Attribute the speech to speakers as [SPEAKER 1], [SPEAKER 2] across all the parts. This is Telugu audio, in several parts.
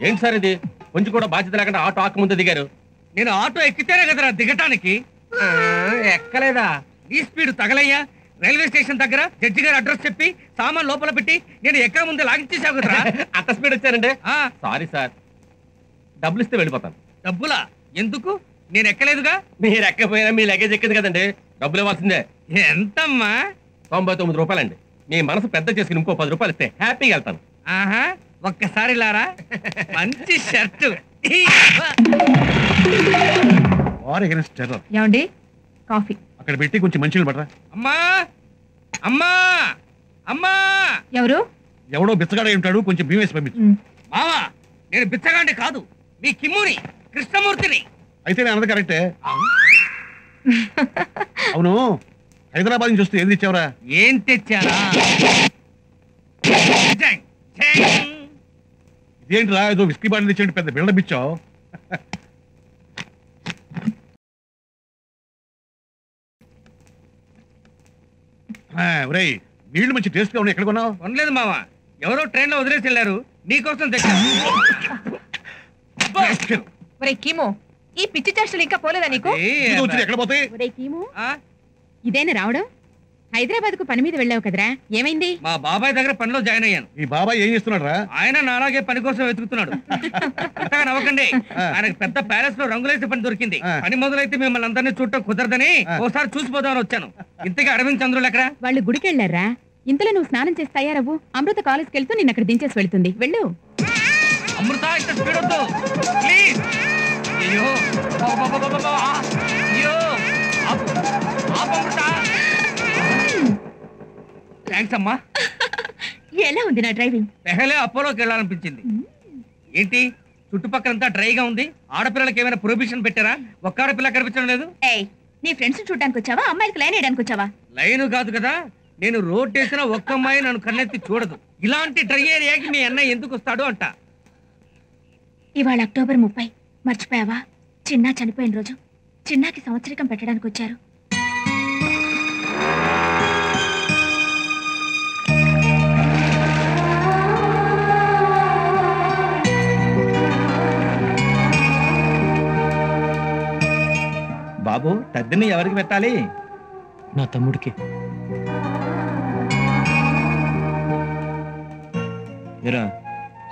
[SPEAKER 1] ఏంటి సార్ ఇది? కొంచెం కూడా బాధ్యత లేకుండా ఆటో ఆక ముందు దిగారు.
[SPEAKER 2] నేను ఆటో ఎక్కితేనే కదరా దిగటానికి.
[SPEAKER 1] ఎక్కలేదా?
[SPEAKER 2] ఈ స్పీడ్ తగలయ్యా. రైల్వే స్టేషన్ దగ్గర జడ్జి గారు అడ్రస్ చెప్పి సామాన్ లోపల పెట్టి నేను ఎక్కడ ముందే లాగించేసావు కదరా.
[SPEAKER 1] అంత స్పీడ్ వచ్చారండి. సారీ సార్, డబ్బులు ఇస్తే వెళ్ళిపోతాను.
[SPEAKER 2] డబ్బులా? ఎందుకు? నేను ఎక్కలేదుగా.
[SPEAKER 1] మీరు ఎక్కపోయినా మీ లగేజ్ ఎక్కింది కదండి, డబ్బులు ఇవ్వాల్సిందే.
[SPEAKER 2] ఎంతమ్మా?
[SPEAKER 1] 99 రూపాయలండి. మీ మనసు పెద్ద చేసుకుని ఇంకో 10 రూపాయలు ఇస్తే హ్యాపీగా వెళ్తాను.
[SPEAKER 2] ఆహా, ఒక్కసారి లారా. మంచి షర్టు.
[SPEAKER 3] ఏమండి కాఫీ
[SPEAKER 4] అక్కడ పెట్టి కొంచెం మంచిగా పడరా.
[SPEAKER 2] అమ్మా అమ్మా అమ్మా.
[SPEAKER 3] ఎవరు?
[SPEAKER 4] ఎవడో బిచ్చగాడ ఉంటాడు, కొంచెం బియ్యం వేసి పంపించు.
[SPEAKER 2] మావా, నేను బిచ్చగాండి కాదు, మీ కిమ్ముని, కృష్ణమూర్తిని.
[SPEAKER 4] అయితే నేను అన్నది కరెక్టే. అవును, హైదరాబాద్ నుంచి వస్తే ఏం తెచ్చావురా?
[SPEAKER 2] ఏం తెచ్చారా?
[SPEAKER 4] ఇదేంటిరా, ఏదో విస్కీ బాటిల్ తెచ్చాడు, పెద్ద బిల్డప్ ఇచ్చావు. నీళ్లు మంచి టేస్ట్ గా ఉన్నాయి, ఎక్కడ కొన్నావు?
[SPEAKER 2] కొనలేదు మావా, ఎవరో ట్రైన్ లో వదిలేసి వెళ్ళారు, నీకోసం తెచ్చాను.
[SPEAKER 3] కీమో, ఈ పిచ్చి చేష్టలు ఇంకా పోలేదా నీకు?
[SPEAKER 4] ఎక్కడ పోతాయి?
[SPEAKER 3] ఇదేనా రావడం? హైదరాబాద్ కు పని మీద వెళ్ళావు కదరా, ఏమైంది?
[SPEAKER 2] మా బాబాయ్ దగ్గర పనిలో జాయిన్ అయ్యాను.
[SPEAKER 4] ఈ బాబాయ్ ఏం చేస్తున్నాడు రా?
[SPEAKER 2] ఆయన నాలాగే పని కోసం వెతుకుతున్నాడు. అంతగా నవ్వకండి, ఆయనకు పెద్ద ప్యాలెస్ లో రంగులేసే పని దొరికింది. పని మొదలైతే మిమ్మల్ని అందరినీ చూడటం కుదరదని ఒకసారి చూసిపోదామని వచ్చాను. ఇంతగా అరవింద్ చంద్రులు ఎక్కడ?
[SPEAKER 3] వాళ్ళు గుడికి వెళ్ళారా? ఇంతలో నువ్వు స్నానం చేసి తయారవ్వు. అమృత కాలేజ్కి వెళ్తూ నిన్న అక్కడ దించేసి వెళ్తుంది, వెళ్ళు.
[SPEAKER 2] అమృత, ఇంత స్పీడ్ వద్దు ప్లీజ్. అయ్యో అయ్యో, అమృత. థ్యాంక్స్ అమ్మా.
[SPEAKER 3] ఎలా ఉంది నా డ్రైవింగ్?
[SPEAKER 2] పెహలే అపోలోకి వెళ్ళాలనిపించింది. ఏంటి చుట్టుపక్కలంతా డ్రైగా ఉంది? ఆడపిల్లలకి ఏమైనా ప్రొహిబిషన్ పెట్టారా? ఒక్క ఆడపిల్ల కనిపించడం లేదు.
[SPEAKER 3] నీ ఫ్రెండ్స్ చూడడానికి వచ్చావా, అమ్మాయికి లైన్ వేయడానికి వచ్చావా?
[SPEAKER 2] లైన్ కాదు కదా, నేను రోడ్ వేసిన ఒక్క అమ్మాయి నన్ను కన్నెత్తి చూడదు. ఇలాంటి డ్రై ఏరియాకి మీ అన్నయ్య ఎందుకు వస్తాడు అంట.
[SPEAKER 3] ఇవాళ అక్టోబర్ 30, మర్చిపోయావా? చిన్నా చనిపోయిన రోజు. చిన్నాకి సంవత్సరికం పెట్టడానికి వచ్చారు.
[SPEAKER 5] బాబు, తద్దిని ఎవరికి పెట్టాలి?
[SPEAKER 6] నా తమ్ముడికి.
[SPEAKER 5] ఎరా,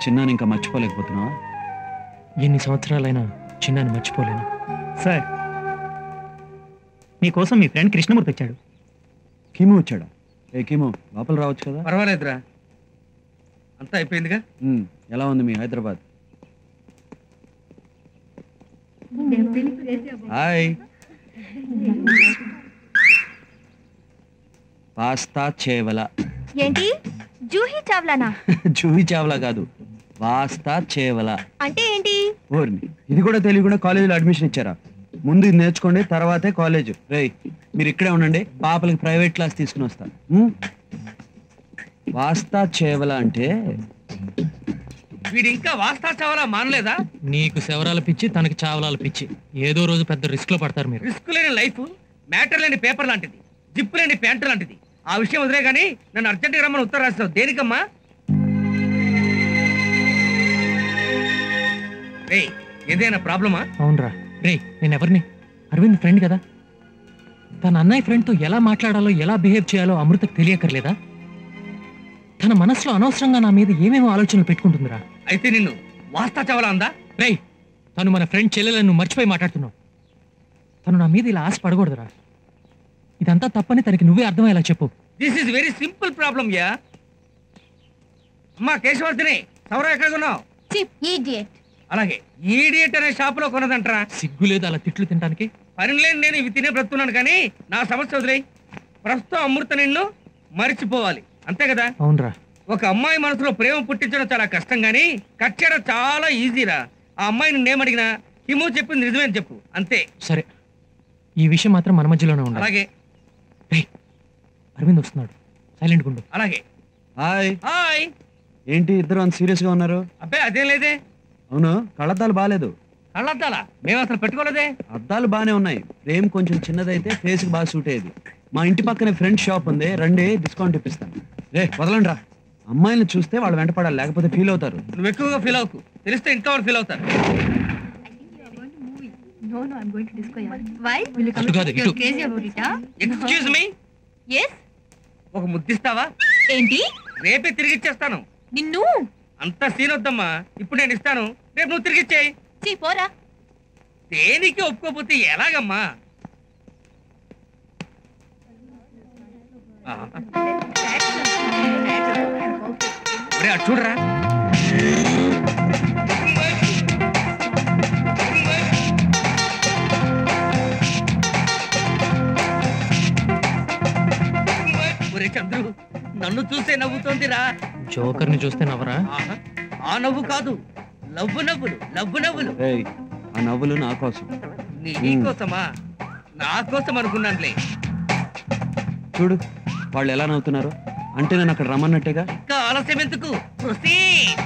[SPEAKER 5] చిన్నాని ఇంకా మర్చిపోలేకపోతున్నావా?
[SPEAKER 6] ఎన్ని సంవత్సరాలైనా చిన్నాన్ని మర్చిపోలేను.
[SPEAKER 7] సార్, మీకోసం మీ ఫ్రెండ్ కృష్ణమూర్తి వచ్చాడు.
[SPEAKER 5] కీమో వచ్చాడా? ఏ కీమో, లోపల రావచ్చు కదా?
[SPEAKER 2] పర్వాలేదురా, అంతా అయిపోయిందిగా.
[SPEAKER 5] ఎలా ఉంది మీ హైదరాబాద్? హాయ్. పాస్తా చేవల.
[SPEAKER 3] ఏంటి జూహీ చావ్లానా?
[SPEAKER 5] జూహీ చావ్లా కాదు, పాస్తా చేవల
[SPEAKER 3] అంటే ఏంటి?
[SPEAKER 5] ఓర్ని, ఇది కూడా తెలియకుండా కాలేజీలో అడ్మిషన్ ఇచ్చారా? ముందు ఇది నేర్చుకోండి, తర్వాతే కాలేజ్. రేయ్, మీరు ఇక్కడే ఉండండి, పాపలకి ప్రైవేట్ క్లాస్ తీసుకుని వస్తాను. పాస్తా చేవల అంటే
[SPEAKER 2] వీడు ఇంకా వాస్తా చావాలా మానలేదా?
[SPEAKER 6] నీకు శవరాల పిచ్చి, తనకి చావలాల పిచ్చి. ఏదో రోజు పెద్ద రిస్క్ లో పడతారు మీరు.
[SPEAKER 2] రిస్క్ లేని లైఫ్, మ్యాటర్ లేని పేపర్ లాంటిది, జిప్ లేని ప్యాంటు లాంటిది. ఆ విషయం వదిలే గానీ నన్ను అర్జెంట్గా రమ్మని ఉత్తరం రాస్తావు దేనికమ్మా? రే, ఏదైనా ప్రాబ్లమా?
[SPEAKER 6] అవునరా. రే, నేను ఎవరిని? అరవింద్ ఫ్రెండ్ కదా. తన అన్నయ్య ఫ్రెండ్తో ఎలా మాట్లాడాలో, ఎలా బిహేవ్ చేయాలో అమృతకు తెలియకర్లేదా? తన మనసులో అనవసరంగా నా మీద ఏమేమో ఆలోచనలు పెట్టుకుంటుందిరా.
[SPEAKER 2] అయితే నిన్ను వాస్తా చావాలా అందా?
[SPEAKER 6] రే, తను మన ఫ్రెండ్ చెల్లెలను నువ్వు మర్చిపోయి మాట్లాడుతున్నావు. తను నా మీద ఇలా ఆశ పడకూడదురా. ఇదంతా తప్పని తనకి నువ్వే అర్థమయ్యేలా చెప్పు.
[SPEAKER 2] This is very simple problem yeah. అమ్మా కేశవర్ధిని, సౌర ఎక్కడ కొన్నావు? అలాగే ఈడియట్ అనే షాప్ లో కొన్నదంటరా.
[SPEAKER 6] సిగ్గు లేదు అలా తిట్లు తినడానికి?
[SPEAKER 2] పని లేని నేను ఇవి తినే బ్రతున్నాను కానీ నా సమస్య వదిలేయి. ప్రస్తుతం అమృత నిన్ను మరిచిపోవాలి, అంతే కదా?
[SPEAKER 6] అవునరా.
[SPEAKER 2] ఒక అమ్మాయి మనసులో ప్రేమ పుట్టించడం చాలా కష్టం గానీ కట్ చేయడం చాలా ఈజీరా. ఆ అమ్మాయి నిన్నేమడిగినా హిమో చెప్పింది నిజమేని చెప్పు, అంతే.
[SPEAKER 6] సరే, ఈ విషయం మాత్రం మన మధ్యలోనే ఉండాలి.
[SPEAKER 2] అలాగే.
[SPEAKER 6] అరవింద్ వస్తున్నాడు, సైలెంట్ గుండు.
[SPEAKER 2] అలాగే.
[SPEAKER 5] హాయ్.
[SPEAKER 2] హాయ్.
[SPEAKER 5] ఏంటి ఇద్దరు అంత సీరియస్ గా ఉన్నారు?
[SPEAKER 2] అబ్బే అదేం లేదే.
[SPEAKER 5] అవును, కళ్ళద్దాలు బాగాలేదు.
[SPEAKER 2] కళ్ళద్దాలా? మేము అసలు పెట్టుకోలేదే.
[SPEAKER 5] అద్దాలు బాగానే ఉన్నాయి, ఫ్రేమ్ కొంచెం చిన్నదైతే ఫేస్ కి బాగా సూట్ అయ్యేది. మా ఇంటి పక్కనే ఫ్రెండ్ షాప్ ఉంది, రండి డిస్కౌంట్ ఇప్పిస్తాను. రే వదలండి రా, అమ్మాయిని చూస్తే వాళ్ళు వెంటపడాలి, లేకపోతే ఫీల్ అవుతారు.
[SPEAKER 2] నువ్వు ఎక్కువగా ఫీల్ అవ్వకు, తెలిస్తే ఇంట్లో వాళ్ళు ఫీల్ అవుతారు.
[SPEAKER 6] అటు కాదు, ఇటు.
[SPEAKER 2] ఎక్స్క్యూజ్ మీ, ఒక ముద్దిస్తావా?
[SPEAKER 3] ఏంటి
[SPEAKER 2] రేపే తిరిగి ఇచ్చేస్తాను.
[SPEAKER 3] నిన్ను
[SPEAKER 2] అంత సీన్ వద్దమ్మా, ఇప్పుడు నేను ఇస్తాను, రేపు నువ్వు తిరిగి ఇచ్చేయి.
[SPEAKER 3] పోరా.
[SPEAKER 2] దేనికి ఒప్పుకోపోతే ఎలాగమ్మా? ఒరే అటు చూడరా. ఒరే చంద్రు, నన్ను చూసే నవ్వుతోందిరా.
[SPEAKER 6] జోకర్ని చూస్తే నవ్వరా?
[SPEAKER 2] ఆహా, ఆ నవ్వు కాదు, లవ్వు నవ్వులు, లవ్వు నవ్వులు.
[SPEAKER 5] రేయ్ ఆ నవ్వులు నా కోసం.
[SPEAKER 2] నీకోసమా? నా కోసం అనుకున్నానులే.
[SPEAKER 5] చూడు వాళ్ళు ఎలా నవ్వుతున్నారు, అంటే నేను అక్కడ రమ్మన్నట్టేగా.
[SPEAKER 2] ఇంకా ఆలస్యం ఎందుకు? Proceed.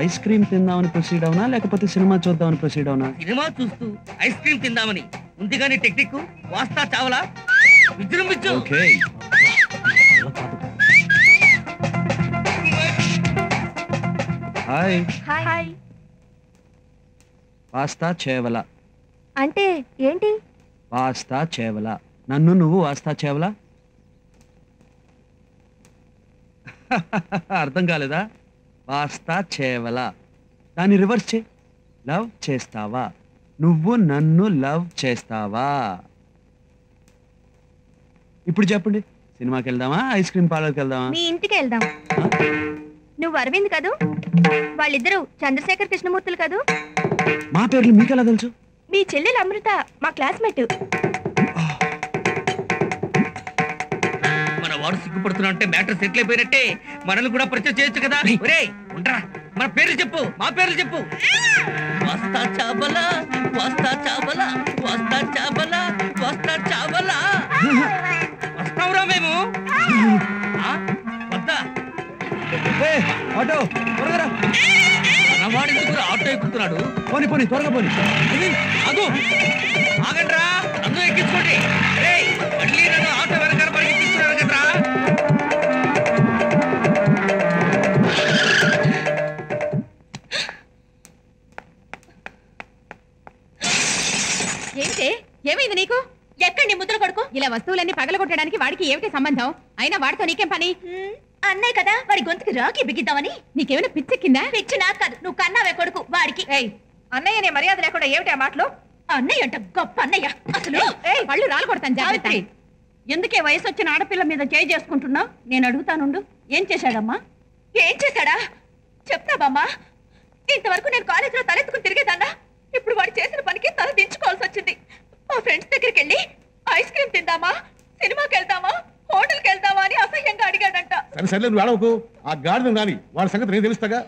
[SPEAKER 5] ఐస్ క్రీమ్ తిందామని ప్రొసీడ్ అవునా లేకపోతే సినిమా చూద్దామని ప్రొసీడ్ అవునా?
[SPEAKER 2] సినిమా చూస్తూ ఐస్ క్రీమ్ తిందామని ఉంది కానీ టెక్నిక్ వాస్తా చావలా విజృంభించు.
[SPEAKER 5] Okay hi.
[SPEAKER 3] హాయ్.
[SPEAKER 5] వాస్తా చేవల
[SPEAKER 3] అంటే ఏంటి?
[SPEAKER 5] వాస్తా చేవల. నన్ను నువ్వు వాస్తా చేవల. అర్థం కాలేదా? వాస్తా చేవల. దాన్ని రివర్స్ చే. లవ్ చేస్తావా? నువ్వు నన్ను లవ్ చేస్తావా? ఇప్పుడు చెప్పండి, సినిమాకి వెళ్దామా ఐస్ క్రీమ్ పార్లర్కి వెళ్దామా?
[SPEAKER 3] మీ ఇంటికి వెళ్దాం. నువ్వు అరవింద్ కదూ? వాళ్ళిద్దరూ చంద్రశేఖర్ కృష్ణమూర్తులు కదూ?
[SPEAKER 5] మా పేర్లు మీకెలా తెలుసు?
[SPEAKER 3] మీ చెల్లెలు అమృత మా క్లాస్మేట్.
[SPEAKER 2] మన వాడు సిగ్గుపడుతున్నా అంటే మ్యాటర్ సెటిల్ అయిపోయినట్టే. మనల్ని కూడా పరిచయం చేయొచ్చు కదా. ఒరేయ్ ఉండరా, మన పేర్లు చెప్పు, మా పేర్లు చెప్పు. వస్తా చాబలా, వస్తా చాబలా, వస్తా చాబలా, వస్తా చాబలా. వస్తావురా మేము? వద్దా?
[SPEAKER 5] ఆటో త్వరగా రా.
[SPEAKER 2] మనవాడు ఎందుకు ఆటో ఎక్కుతున్నాడు?
[SPEAKER 5] పోనీ పోనీ త్వరగా పోనీ.
[SPEAKER 2] ఆగు, ఆగండ్రా, అందరూ ఎక్కించుకోండి. రేయ్ మళ్ళీ నన్ను ఆటో వెనకాల పరిగెత్తిస్తున్నారు కదరా.
[SPEAKER 3] ఏంటే ఏమైంది నీకు? ఎక్కడ నీ ముద్ర కొడుకు? ఇలా వస్తువులన్నీ పగలగొట్టడానికి వాడికి ఏమిటి సంబంధం? అయినా వాడితో నీకేం పని? అన్నయ్య కదా, వాడి గొంతుకి రాకి బిగిద్దామని. నీకేమైనా పిచ్చెక్కిందా? పిచ్చి నాకు కాదు, నువ్వు కన్నావే కొడుకు వాడికి. అన్నయ్య నే మర్యాద లేకుండా ఏమిటి ఆ మాటలు? అన్నయ్య అంట గొప్ప అన్నయ్య. అసలు పళ్ళు రాలు కొడతాను జాగ్రత్త. ఎందుకే వయసు వచ్చిన ఆడపిల్ల మీద చేయి చేసుకుంటున్నావు? నేను అడుగుతానుండు. ఏం చేశాడమ్మా? ఏం చేశాడా చెప్తావమ్మా? ఇంతవరకు నేను కాలేజీలో తలెత్తుకుని తిరిగేదన్నా. ఇప్పుడు వాడు చేసిన పనికి తల దించుకోవాల్సి వచ్చింది. మా ఫ్రెండ్స్ దగ్గరికి వెళ్ళి ఐస్ క్రీమ్ తిందామా, సినిమాకి వెళ్దామా, హోటల్కి వెళ్దామా అని అసహ్యంగా అడిగాడంట.
[SPEAKER 4] సరే సరే నువ్వు ఆడవకు. ఆ గాడిద రాని వాడి సంగతి నేను తెలుస్తాగా.